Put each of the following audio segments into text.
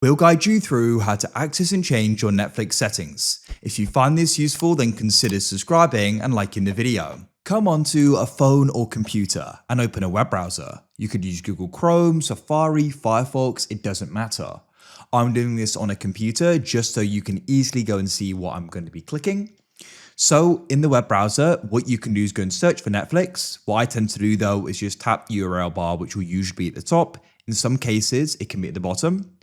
We'll guide you through how to access and change your Netflix settings. If you find this useful, then consider subscribing and liking the video. Come onto a phone or computer and open a web browser. You could use Google Chrome, Safari, Firefox, it doesn't matter. I'm doing this on a computer just so you can easily go and see what I'm going to be clicking. So in the web browser, what you can do is go and search for Netflix. What I tend to do though is just tap the URL bar, which will usually be at the top. In some cases, it can be at the bottom.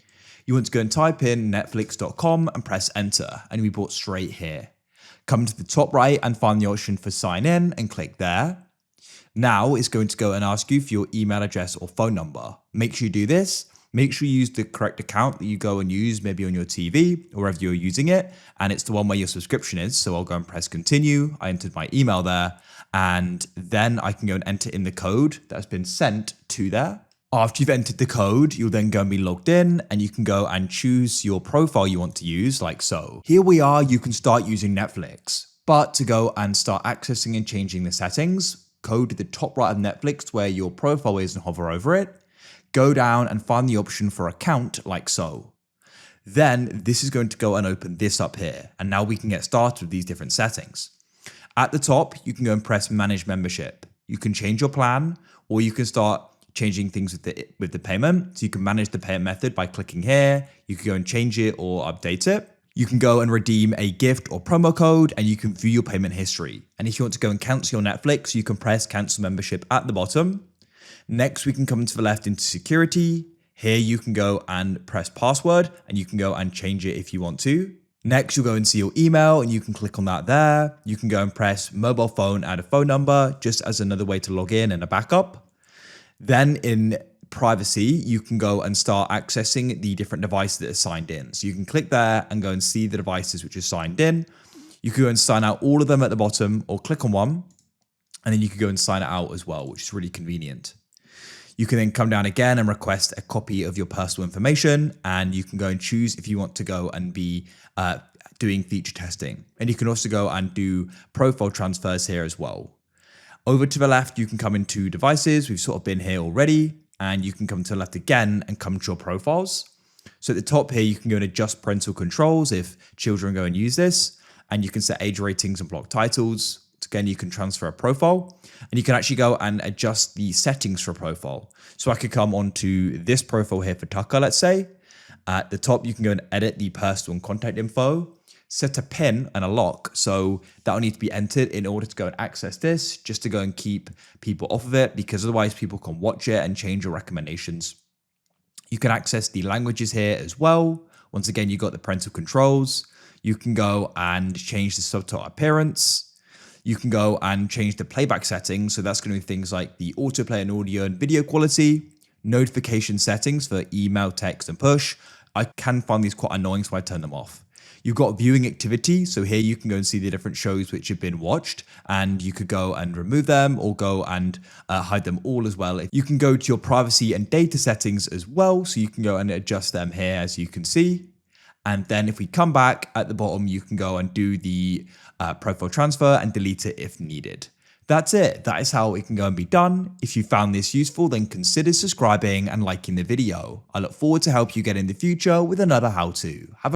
You want to go and type in netflix.com and press enter, and you'll be brought straight here. Come to the top right and find the option for sign in and click there. Now it's going to go and ask you for your email address or phone number. Make sure you do this. Make sure you use the correct account that you go and use maybe on your TV or wherever you're using it. And it's the one where your subscription is. So I'll go and press continue. I entered my email there, and then I can go and enter in the code that's been sent to there. After you've entered the code, you'll then go and be logged in, and you can go and choose your profile you want to use, like so. Here we are, you can start using Netflix. But to go and start accessing and changing the settings, go to the top right of Netflix where your profile is and hover over it. Go down and find the option for account, like so. Then this is going to go and open this up here. And now we can get started with these different settings. At the top, you can go and press manage membership. You can change your plan, or you can start changing things with the payment. So you can manage the payment method by clicking here. You can go and change it or update it. You can go and redeem a gift or promo code, and you can view your payment history. And if you want to go and cancel your Netflix, you can press cancel membership at the bottom. Next, we can come to the left into security. Here you can go and press password, and you can go and change it if you want to. Next, you'll go and see your email, and you can click on that there. You can go and press mobile phone, add a phone number, just as another way to log in and a backup. Then in privacy, you can go and start accessing the different devices that are signed in. So you can click there and go and see the devices which are signed in. You can go and sign out all of them at the bottom, or click on one, and then you can go and sign it out as well, which is really convenient. You can then come down again and request a copy of your personal information, and you can go and choose if you want to go and be doing feature testing. And you can also go and do profile transfers here as well. Over to the left, you can come into devices. We've sort of been here already, and you can come to the left again and come to your profiles. So at the top here, you can go and adjust parental controls if children go and use this, and you can set age ratings and block titles. Again, you can transfer a profile, and you can actually go and adjust the settings for a profile. So I could come onto this profile here for Tucker, let's say. At the top, you can go and edit the personal and contact info, set a pin and a lock. So that will need to be entered in order to go and access this, just to go and keep people off of it, because otherwise people can watch it and change your recommendations. You can access the languages here as well. Once again, you've got the parental controls. You can go and change the subtitle appearance. You can go and change the playback settings. So that's going to be things like the autoplay and audio and video quality, notification settings for email, text, and push. I can find these quite annoying, so I turn them off. You've got viewing activity. So here you can go and see the different shows which have been watched, and you could go and remove them or go and hide them all as well. You can go to your privacy and data settings as well. So you can go and adjust them here, as you can see. And then if we come back at the bottom, you can go and do the profile transfer and delete it if needed. That's it. That is how it can go and be done. If you found this useful, then consider subscribing and liking the video. I look forward to help you get in the future with another how-to. Have a